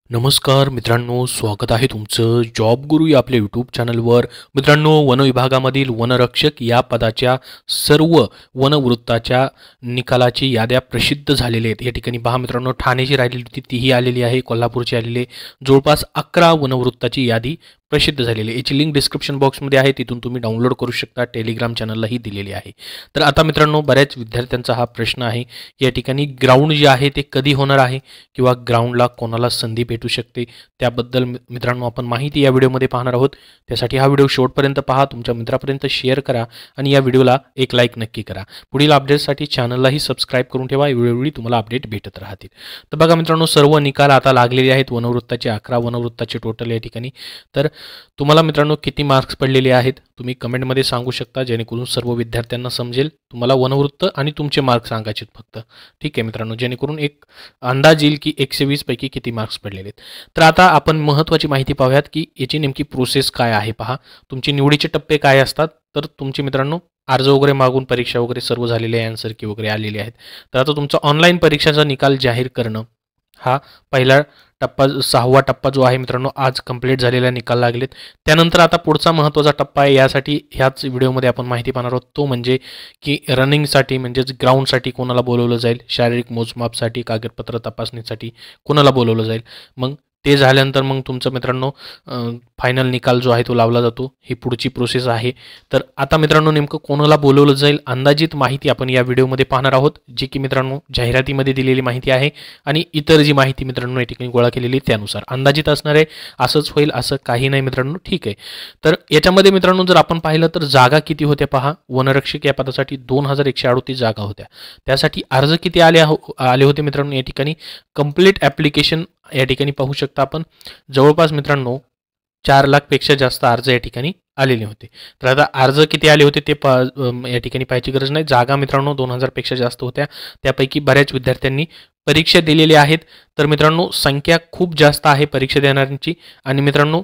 नमस्कार मित्रांनो, स्वागत आहे तुमचं जॉब गुरु या आपल्या यूट्यूब चॅनलवर. मित्रांनो, वन विभागामधील वनरक्षक या पदाच्या सर्व वनवृत्ताच्या निकालाची याद्या प्रसिद्ध झालेल्या आहेत. या ठिकाणी पहा मित्रांनो, ठाण्याची राहिलेली होती तीही आलेली आहे, कोल्हापूरची आलेली आहे. जवळपास 11 वनवृत्ताची यादी प्रसिद्ध झालेली आहे. याची लिंक डिस्क्रिप्शन बॉक्समध्ये आहे, तिथून तुम्ही डाउनलोड करू शकता. टेलिग्राम चॅनललाही दिलेली आहे. तर आता मित्रांनो, बऱ्याच विद्यार्थ्यांचा हा प्रश्न आहे, या ठिकाणी ग्राउंड जे आहे ते कधी होणार आहे किंवा ग्राउंडला कोणाला संधी भेटू शकते, त्याबद्दल मित्रांनो आपण माहिती या व्हिडिओमध्ये पाहणार आहोत. त्यासाठी हा व्हिडिओ शेवटपर्यंत पहा, तुमच्या मित्रापर्यंत शेअर करा आणि या व्हिडिओला एक लाईक नक्की करा. पुढील अपडेट्ससाठी चॅनललाही सबस्क्राईब करून ठेवा, वेळोवेळी तुम्हाला अपडेट भेटत राहतील. तर बघा मित्रांनो, सर्व निकाल आता लागलेले आहेत. वनवृत्ताचे 11 वनवृत्ताचे टोटल या ठिकाणी. तर तुम्हाला मित्रांनो किती मार्क्स पडलेले आहेत तुम्ही कमेंटमध्ये सांगू शकता, जेणेकरून सर्व विद्यार्थ्यांना समजेल. तुम्हाला वनवृत्त आणि तुमचे मार्क्स सांगायचे फक्त. ठीक आहे मित्रांनो, जेणेकरून एक अंदाज येईल की 120 पैकी किती मार्क्स पडलेले आहेत. तर आता आपण महत्त्वाची माहिती पाहूयात की याची नेमकी प्रोसेस काय आहे. पहा, तुमचे निवडीचे टप्पे काय असतात. तर तुमचे मित्रांनो अर्ज वगैरे मागून परीक्षा वगैरे सर्व झालेले आहे, आन्सर की वगैरे आलेले आहेत. तर आता तुमचा ऑनलाईन परीक्षाचा निकाल जाहीर करणं हा पहिला टप्पा, 6वा टप्पा जो आहे मित्रांनो, आज कंप्लीट झालेला निकाल लागलेत. त्यानंतर आता पुढचा महत्त्वाचा टप्पा आहे, यासाठी ह्याच व्हिडिओमध्ये आपण माहिती पाहणार आहोत. तो म्हणजे की रनिंगसाठी म्हणजेच ग्राउंडसाठी कोणाला बोलवलं जाईल, शारीरिक मोजमापसाठी, कागदपत्र तपासणीसाठी कोणाला बोलवलं जाईल. मग ते झाल्यानंतर मग तुमचं मित्रांनो फायनल निकाल जो आहे तो लावला जातो. ही पुढची प्रोसेस आहे. तर आता मित्रांनो नेमकं कोणाला बोलवलं जाईल अंदाजित माहिती आपण या व्हिडिओमध्ये पाहणार आहोत, जी की मित्रांनो जाहिरातीमध्ये दिलेली माहिती आहे आणि इतर जी माहिती मित्रांनो या ठिकाणी गोळा केलेली त्यानुसार अंदाजित असणार आहे. असंच होईल असं काही नाही मित्रांनो. ठीक आहे. तर याच्यामध्ये मित्रांनो जर आपण पाहिलं तर जागा किती होत्या पहा. वनरक्षक या पदासाठी 2138 जागा होत्या. त्यासाठी अर्ज किती आले होते मित्रांनो या ठिकाणी. कंप्लीट ॲप्लिकेशन या ठिकाणी पाहू शकता आपण. जवळपास मित्रांनो 4 लाखपेक्षा जास्त अर्ज या ठिकाणी आलेले होते. तर आता अर्ज किती आले होते ते या ठिकाणी पाहायची गरज नाही. जागा मित्रांनो 2000 पेक्षा जास्त होत्या. त्यापैकी बऱ्याच विद्यार्थ्यांनी परीक्षा दिलेली आहेत. तर मित्रांनो संख्या खूप जास्त आहे परीक्षा देणाऱ्यांची आणि मित्रांनो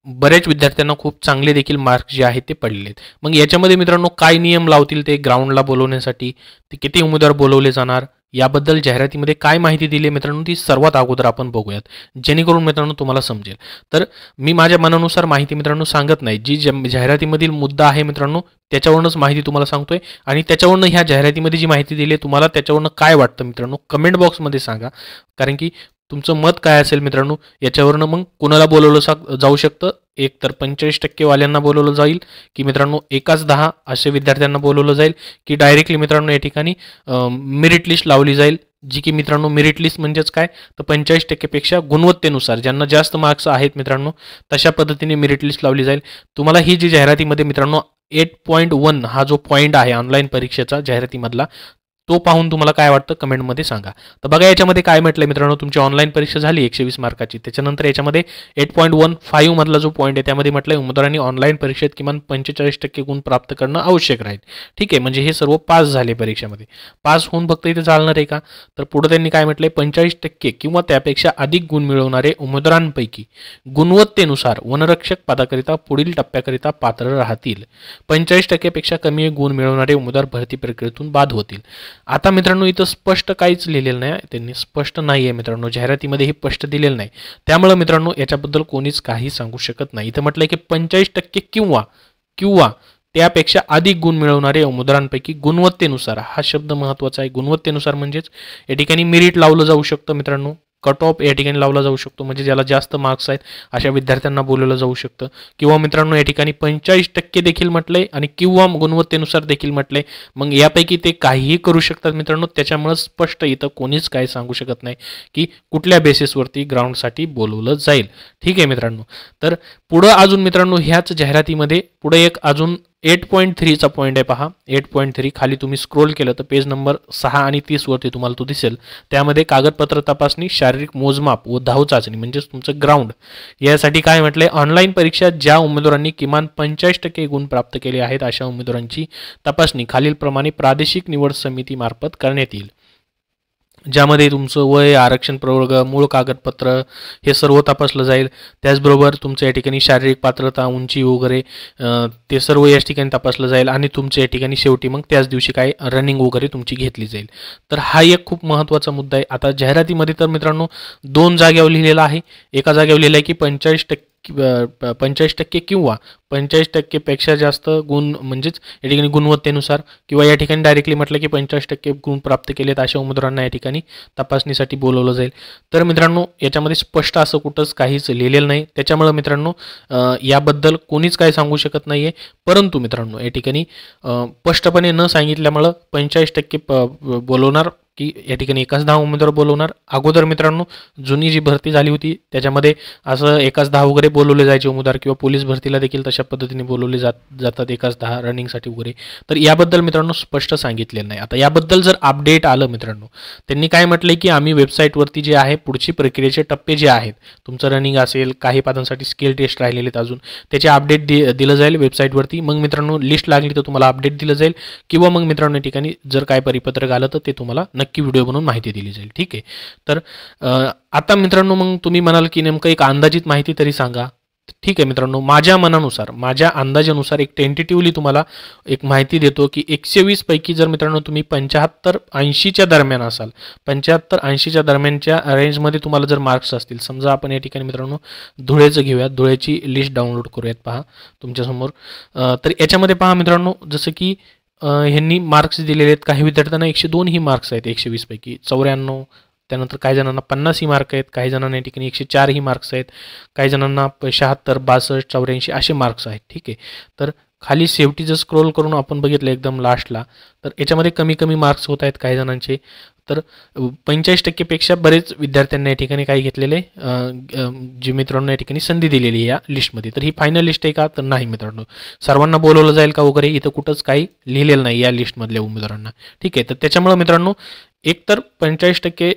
बऱ्याच विद्यार्थ्यांना खूप चांगले देखील मार्क्स जे आहेत ते पडलेले आहेत. मग याच्यामध्ये मित्रांनो काय नियम लावतील ते ग्राउंडला बोलवण्यासाठी, ते किती उमेदवार बोलवले जाणार, याबद्दल जाहिरातीमध्ये काय माहिती दिली मित्रांनो ती सर्वात अगोदर आपण बघूयात, जेणेकरून मित्रांनो तुम्हाला समजेल. तर मी माझ्या मनानुसार माहिती मित्रांनो सांगत नाही. जी जाहिरातीमधील मुद्दा आहे मित्रांनो त्याच्यावरूनच माहिती तुम्हाला सांगतोय आणि त्याच्यावरून ह्या जाहिरातीमध्ये जी माहिती दिली आहे तुम्हाला त्याच्यावरून काय वाटतं मित्रांनो कमेंट बॉक्समध्ये सांगा. कारण की तुमचं मत काय असेल मित्रांनो याच्यावरनं मग कोणाला बोलवलं जाऊ शकतं. एक तर 45% वाल्यांना बोलवलं जाईल की मित्रांनो 1-10 असे विद्यार्थ्यांना बोलवलं जाईल की डायरेक्टली मित्रांनो या ठिकाणी मेरिट लिस्ट लावली जाईल. जी की मित्रांनो मेरिट लिस्ट म्हणजेच काय तर 45%पेक्षा गुणवत्तेनुसार ज्यांना जास्त मार्क्स आहेत मित्रांनो तशा पद्धतीने मेरिट लिस्ट लावली जाईल. तुम्हाला ही जी जाहिरातीमध्ये मित्रांनो 8.1 हा जो पॉईंट आहे ऑनलाईन परीक्षेचा जाहिरातीमधला तो पाहून तुम्हाला काय वाटतं कमेंटमध्ये सांगा. तर बघा याच्यामध्ये काय म्हटलं मित्रांनो, तुमची ऑनलाईन परीक्षा झाली 120 मार्काची. त्याच्यानंतर याच्यामध्ये 8.15 मधला जो पॉईंट आहे त्यामध्ये म्हटलं उमेदवारांनी ऑनलाईन परीक्षेत किमान 45% गुण प्राप्त करणं आवश्यक राहील. ठीक आहे, म्हणजे हे सर्व पास झाले परीक्षेमध्ये. पास होऊन फक्त इथे चालणार आहे का, तर पुढे त्यांनी काय म्हटलंय 45% किंवा त्यापेक्षा अधिक गुण मिळवणारे उमेदवारांपैकी गुणवत्तेनुसार वनरक्षक पदाकरिता पुढील टप्प्याकरिता पात्र राहतील. 45%पेक्षा कमी गुण मिळवणारे उमेदवार भरती प्रक्रियेतून बाद होतील. आता मित्रांनो इथं स्पष्ट काहीच लिहिलेलं नाही, त्यांनी स्पष्ट नाही आहे मित्रांनो, जाहिरातीमध्ये हे स्पष्ट दिलेलं नाही. त्यामुळे मित्रांनो याच्याबद्दल कोणीच काही सांगू शकत नाही. इथं म्हटलंय की 45% किंवा त्यापेक्षा अधिक गुण मिळवणारे उमेदवारांपैकी गुणवत्तेनुसार, हा शब्द महत्त्वाचा आहे. गुणवत्तेनुसार म्हणजेच या ठिकाणी मेरिट लावलं जाऊ शकतं मित्रांनो, कट ऑफ या ठिकाणी लावला जाऊ शकतो. म्हणजे ज्याला जास्त मार्क्स आहेत अशा विद्यार्थ्यांना बोलवलं जाऊ शकतं. किंवा मित्रांनो या ठिकाणी 45% देखील म्हटलंय आणि किंवा गुणवत्तेनुसार देखील म्हटलंय. मग यापैकी ते काहीही करू शकतात मित्रांनो. त्याच्यामुळे स्पष्ट इथं कोणीच काही सांगू शकत नाही की कुठल्या बेसिसवरती ग्राउंडसाठी बोलवलं जाईल. ठीक आहे मित्रांनो. तर पुढं अजून मित्रांनो ह्याच जाहिरातीमध्ये पुढे एक अजून 8.3चा पॉईंट आहे पहा. 8.3 खाली तुम्ही स्क्रोल केलं तर पेज नंबर 6 आणि 30 वरती तुम्हाला तो दिसेल. त्यामध्ये कागदपत्र तपासणी, शारीरिक मोजमाप व धाव चाचणी म्हणजेच तुमचं ग्राउंड यासाठी काय म्हटलंय, ऑनलाईन परीक्षा ज्या उमेदवारांनी किमान 45% गुण प्राप्त केले आहेत अशा उमेदवारांची तपासणी खालीलप्रमाणे प्रादेशिक निवड समितीमार्फत करण्यात येईल. ज्यामध्ये तुमचं वय, आरक्षण प्रवर्ग, मूळ कागदपत्र हे सर्व तपासलं जाईल. त्याचबरोबर तुमचं या ठिकाणी शारीरिक पात्रता, उंची वगैरे ते सर्व या ठिकाणी तपासलं जाईल आणि तुमच्या या ठिकाणी शेवटी मग त्याच दिवशी काय रनिंग वगैरे तुमची घेतली जाईल. तर हा एक खूप महत्त्वाचा मुद्दा आहे. आता जाहिरातीमध्ये तर मित्रांनो 2 जागेवर लिहिलेलं आहे. एका जागेवर लिहिलं आहे की 45% किंवा 45% पेक्षा जास्त गुण, म्हणजेच या ठिकाणी गुणवत्तेनुसार, किंवा या ठिकाणी डायरेक्टली म्हटलं की 50% गुण प्राप्त केलेत अशा उमेदवारांना या ठिकाणी तपासणीसाठी बोलवलं जाईल. तर मित्रांनो याच्यामध्ये स्पष्ट असं कुठंच काहीच लिहिलेलं नाही. त्याच्यामुळे मित्रांनो याबद्दल कोणीच काय सांगू शकत नाही आहे. परंतु मित्रांनो या ठिकाणी स्पष्टपणे न सांगितल्यामुळं 45% बोलवणार की या ठिकाणी एकाच 10 उमेदवार बोलवणार. अगोदर मित्रांनो जुनी जी भरती झाली होती त्याच्यामध्ये असं एकाच 10 वगैरे बोलवले जायचे उमेदवार, किंवा पोलीस भरतीला देखील तशा पद्धतीने बोलवले जातात एकाच 10 रनिंगसाठी वगैरे. तर याबद्दल मित्रांनो स्पष्ट सांगितलेलं नाही. आता याबद्दल जर अपडेट आलं मित्रांनो, त्यांनी काय म्हटलं की आम्ही वेबसाईटवरती जे आहे पुढची प्रक्रियेचे टप्पे जे आहेत, तुमचं रनिंग असेल, काही पदांसाठी स्किल टेस्ट राहिलेले आहेत अजून, त्याचे अपडेट दिलं जाईल वेबसाईटवरती. मग मित्रांनो लिस्ट लागली तर तुम्हाला अपडेट दिलं जाईल, किंवा मग मित्रांनो या ठिकाणी जर काय परिपत्रक आलं तर ते तुम्हाला नक्की व्हिडिओ बनवून माहिती दिली जाईल. ठीक आहे. तर आता मित्रांनो मग तुम्ही म्हणाल की नेमकं एक अंदाजित माहिती तरी सांगा. ठीक आहे मित्रांनो, माझ्या मनानुसार, माझ्या अंदाजानुसार एक टेंटेटिव्हली तुम्हाला एक माहिती देतो की 120 पैकी जर मित्रांनो तुम्ही 75-80च्या दरम्यान असाल, 75-80च्या दरम्यानच्या रेंजमध्ये तुम्हाला जर मार्क्स असतील, समजा आपण या ठिकाणी मित्रांनो धुळेचं घेऊयात, धुळेची लिस्ट डाउनलोड करूयात. पहा तुमच्यासमोर. तर याच्यामध्ये पहा मित्रांनो, जसं की ह्यांनी मार्क्स दिलेले आहेत. काही विद्यार्थ्यांना 102 ही मार्क्स आहेत 120 पैकी, 94, त्यानंतर काही जणांना 50 ही मार्क आहेत, काही जणांना या ठिकाणी 104 ही मार्क्स आहेत, काही जणांना 76, 62, 84 असे मार्क्स आहेत. ठीक आहे. तर खाली शेवटी जर स्क्रोल करून आपण बघितलं एकदम लास्टला, तर याच्यामध्ये कमी कमी मार्क्स होत आहेत काही जणांचे. तर 45% पेक्षा बरेच विद्यार्थ्यांना या ठिकाणी काय घेतलेले, जे मित्रांनो या ठिकाणी संधी दिलेली आहे या लिस्टमध्ये. तर ही फायनल लिस्ट आहे का? तर नाही मित्रांनो. सर्वांना बोलवलं जाईल का वगैरे इथं कुठंच काही लिहिलेलं नाही या लिस्टमधल्या उमेदवारांना. ठीक आहे. तर त्याच्यामुळे मित्रांनो एकतर 45%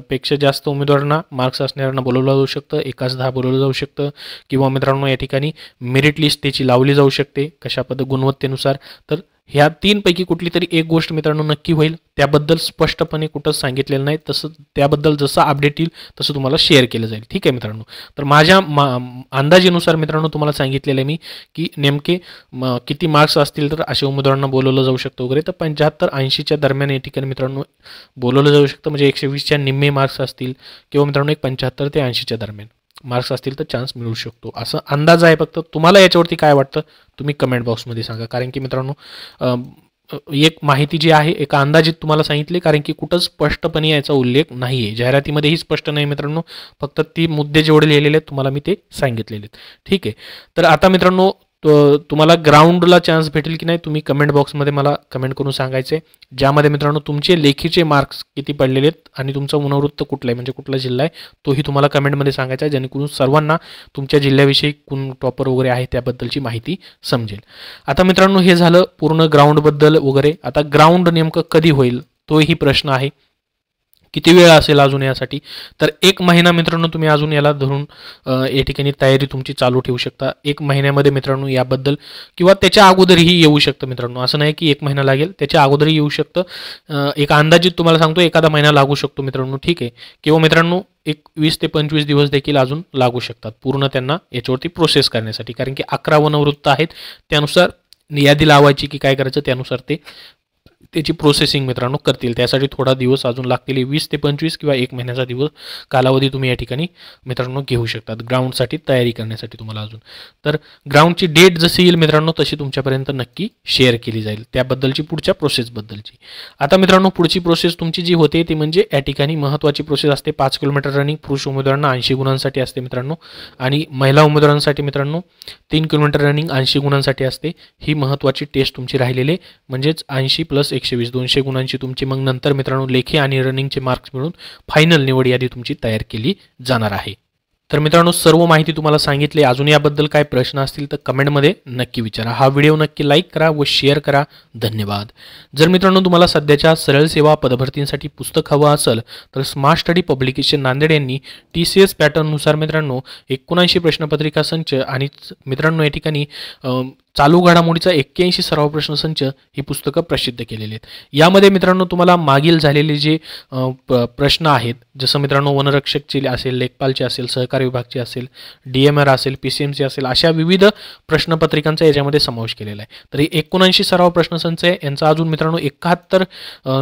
पेक्षा जास्त उमेदवारांना मार्क्स असणाऱ्यांना बोलवलं जाऊ शकतं, एकाच 10 बोलवलं जाऊ शकतं, किंवा मित्रांनो या ठिकाणी मेरिट लिस्ट त्याची लावली जाऊ शकते कशा गुणवत्तेनुसार. तर ह्या 3 पैकी कुठली तरी एक गोष्ट मित्रांनो नक्की होईल. त्याबद्दल स्पष्टपणे कुठंच सांगितलेलं नाही. तसं त्याबद्दल जसं अपडेट येईल तसं तुम्हाला शेअर केलं जाईल. ठीक आहे मित्रांनो. तर माझ्या अंदाजानुसार मित्रांनो तुम्हाला सांगितलेलं आहे मी की नेमके किती मार्क्स असतील तर अशा उमेदवारांना बोलवलं जाऊ शकतं वगैरे. तर 75-80च्या दरम्यान या ठिकाणी मित्रांनो बोलवलं जाऊ शकतं, म्हणजे 120च्या निम्मे मार्क्स असतील, किंवा मित्रांनो एक 75 ते 80च्या दरम्यान मार्क्स असतील तर चान्स मिळू शकतो, असं अंदाज आहे. फक्त तुम्हाला याच्यावरती काय वाटतं तुम्ही कमेंट बॉक्समध्ये सांगा. कारण की मित्रांनो एक माहिती जी आहे एका अंदाजित तुम्हाला सांगितली, कारण की कुठं स्पष्टपणे याचा उल्लेख नाही आहे. जाहिरातीमध्येही स्पष्ट नाही मित्रांनो. फक्त ती मुद्दे जेवढे लिहिलेले आहेत तुम्हाला मी ते सांगितलेले आहेत. ठीक आहे. तर आता मित्रांनो तुम्हाला ग्राउंडला चान्स भेटेल की नाही तुम्ही कमेंट बॉक्समध्ये मला कमेंट करून सांगायचे, ज्यामध्ये मित्रांनो तुमचे लेखीचे मार्क्स किती पडलेले आहेत आणि तुमचं मनोवृत्त कुठलं आहे, म्हणजे कुठला जिल्हा आहे तोही तुम्हाला कमेंटमध्ये सांगायचा आहे, जेणेकरून सर्वांना तुमच्या जिल्ह्याविषयी कोण टॉपर वगैरे आहे त्याबद्दलची माहिती समजेल. आता मित्रांनो हे झालं पूर्ण ग्राउंडबद्दल वगैरे. आता ग्राउंड नेमकं कधी होईल तोही प्रश्न आहे. किती वेळ असेल अजून यासाठी? तर 1 महिना मित्रांनो तुम्ही अजून याला धरून या ठिकाणी तयारी तुमची चालू ठेवू शकता. 1 महिन्यामध्ये मित्रांनो याबद्दल, किंवा त्याच्या अगोदरही येऊ शकतं मित्रांनो. असं नाही की 1 महिना लागेल, त्याच्या अगोदरही येऊ शकतं. एक अंदाजित तुम्हाला सांगतो एखादा महिना लागू शकतो मित्रांनो. ठीक आहे. किंवा मित्रांनो 20 ते 25 दिवस देखील अजून लागू शकतात पूर्ण त्यांना याच्यावरती प्रोसेस करण्यासाठी. कारण की 11 वनवृत्त आहेत, त्यानुसार यादी लावायची की काय करायचं त्यानुसार ते त्याची प्रोसेसिंग मित्रांनो करतील. त्यासाठी थोडा दिवस अजून लागतील. 20 ते 25 किंवा 1 महिन्याचा दिवस कालावधी तुम्ही या ठिकाणी मित्रांनो घेऊ शकतात ग्राउंडसाठी तयारी करण्यासाठी तुम्हाला अजून. तर ग्राउंडची डेट जशी येईल मित्रांनो तशी तुमच्यापर्यंत नक्की शेअर केली जाईल त्याबद्दलची पुढच्या प्रोसेसबद्दलची. आता मित्रांनो पुढची प्रोसेस तुमची जी होते ती म्हणजे या ठिकाणी महत्त्वाची प्रोसेस असते 5 किलोमीटर रनिंग. पुरुष उमेदवारांना 80 गुणांसाठी असते मित्रांनो, आणि महिला उमेदवारांसाठी मित्रांनो 3 किलोमीटर रनिंग 80 गुणांसाठी असते. ही महत्त्वाची टेस्ट तुमची राहिलेली, म्हणजेच 80 + 120 200 गुणांची तुमची मग नंतर मित्रांनो लेखी आणि रनिंगचे मार्क्स मिळून फायनल निवड यादी तुमची तयार केली जाणार आहे. तर मित्रांनो सर्व माहिती तुम्हाला सांगितली. अजून याबद्दल काय प्रश्न असतील तर कमेंटमध्ये नक्की विचारा. हा व्हिडिओ नक्की लाईक करा व शेअर करा. धन्यवाद. जर मित्रांनो तुम्हाला सध्याच्या सरळ सेवा पदभरतींसाठी पुस्तक हवं असेल तर स्मार्ट स्टडी पब्लिकेशन नांदेड यांनी TCS पॅटर्ननुसार मित्रांनो 79 प्रश्नपत्रिका संच आणि मित्रांनो या ठिकाणी चालू घडामोडीचा 81 सराव प्रश्नसंच ही पुस्तकं प्रसिद्ध केलेली आहेत. यामध्ये मित्रांनो तुम्हाला मागील झालेले जे प्रश्न आहेत, जसं मित्रांनो वनरक्षकचे असेल, लेखपालचे असेल, सहकारी विभागचे असेल, DMR असेल, PCMC असेल, अशा विविध प्रश्नपत्रिकांचा याच्यामध्ये समावेश केलेला आहे. तर हे 79 सराव प्रश्नसंच आहे. यांचा अजून मित्रांनो 71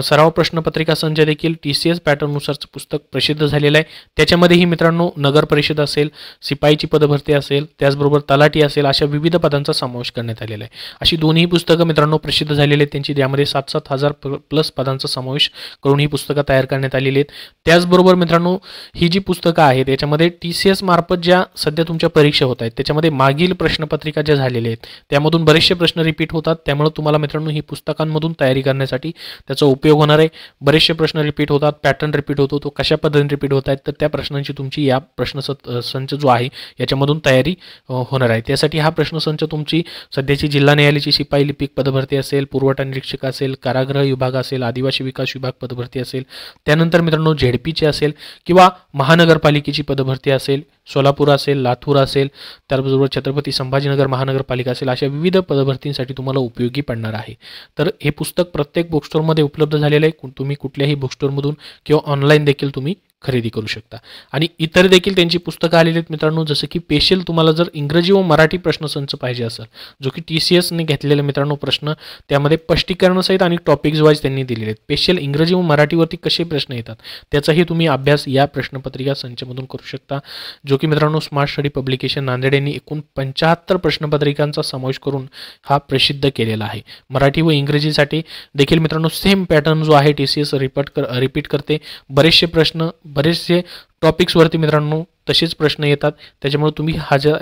सराव प्रश्नपत्रिका संच देखील TCS पॅटर्ननुसारचं पुस्तक प्रसिद्ध झालेलं आहे. त्याच्यामध्येही मित्रांनो नगर परिषद असेल, शिपाईची पदभरती असेल, त्याचबरोबर तलाठी असेल, अशा विविध पदांचा समावेश करण्यात आलेला आहे. अशी दोन्ही पुस्तकं मित्रांनो प्रसिद्ध झालेली आहेत. त्यांची त्यामध्ये 7,000 प्लस पदांचा समावेश करून ही पुस्तकं तयार करण्यात आलेली आहेत. त्याचबरोबर मित्रांनो ही जी पुस्तकं आहेत याच्यामध्ये TCS मार्फत ज्या सध्या तुमच्या परीक्षा होत आहेत त्याच्यामध्ये मागील प्रश्नपत्रिका ज्या झालेल्या आहेत त्यामधून बरेचसे प्रश्न रिपीट होतात. त्यामुळे तुम्हाला मित्रांनो ही पुस्तकांमधून तयारी करण्यासाठी त्याचा उपयोग होणार आहे. बरेचसे प्रश्न रिपीट होतात, पॅटर्न रिपीट होतो, तो कशा पद्धतीने रिपीट होत आहेत, तर त्या प्रश्नांची तुमची या प्रश्नसंच जो आहे याच्यामधून तयारी होणार आहे. त्यासाठी हा प्रश्नसंच तुमची सध्याची जिल्हा न्यायालयाची शिपाई लिपिक पदभरती असेल, पुरवठा निरीक्षक असेल, कारागृह विभाग असेल, आदिवासी विकास विभाग पदभरती असेल, त्यानंतर मित्रांनो ZPची असेल किंवा महानगरपालिकेची पदभरती असेल, सोलापूर असेल, लातूर असेल, त्याचबरोबर छत्रपती संभाजीनगर महानगरपालिका असेल, अशा विविध पदभरतींसाठी तुम्हाला उपयोगी पडणार आहे. तर हे पुस्तक प्रत्येक बुकस्टोअरमध्ये उपलब्ध झालेलं आहे. तुम्ही कुठल्याही बुकस्टोअरमधून किंवा ऑनलाईन देखील तुम्ही खरेदी करू शकता. आणि इतर देखील त्यांची पुस्तकं आलेली आहेत मित्रांनो, जसं की स्पेशल तुम्हाला जर इंग्रजी व मराठी प्रश्नसंच पाहिजे असेल, जो की TCSने घेतलेले मित्रांनो प्रश्न, त्यामध्ये स्पष्टीकरणासहित आणि टॉपिक्स वाईज त्यांनी दिलेले आहेत. स्पेशल इंग्रजी व मराठीवरती कसे प्रश्न येतात त्याचाही तुम्ही अभ्यास या प्रश्नपत्रिका संचमधून करू शकता, जो की मित्रांनो स्मार्ट स्टडी पब्लिकेशन नांदेड यांनी एकूण 75 प्रश्नपत्रिकांचा समावेश करून हा प्रसिद्ध केलेला आहे. मराठी व इंग्रजीसाठी देखील मित्रांनो सेम पॅटर्न जो आहे TCS रिपीट करते. बरेचसे प्रश्न, बरेचसे टॉपिक्सवरती मित्रांनो तसेच प्रश्न येतात. त्याच्यामुळे तुम्ही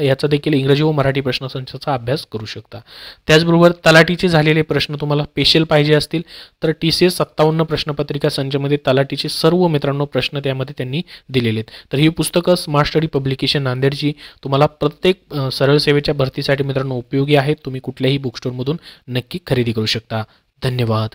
याचा देखील इंग्रजी व मराठी प्रश्नसंचाचा अभ्यास करू शकता. त्याचबरोबर तलाठीचे झालेले प्रश्न तुम्हाला स्पेशल पाहिजे असतील तर TCS 57 प्रश्नपत्रिका संचमध्ये तलाठीचे सर्व मित्रांनो प्रश्न त्यामध्ये त्यांनी दिलेले आहेत. तर ही पुस्तकं स्मार्ट स्टडी पब्लिकेशन नांदेडची तुम्हाला प्रत्येक सरळ सेवेच्या भरतीसाठी मित्रांनो उपयोगी आहेत. तुम्ही कुठल्याही बुकस्टोअरमधून नक्की खरेदी करू शकता. धन्यवाद.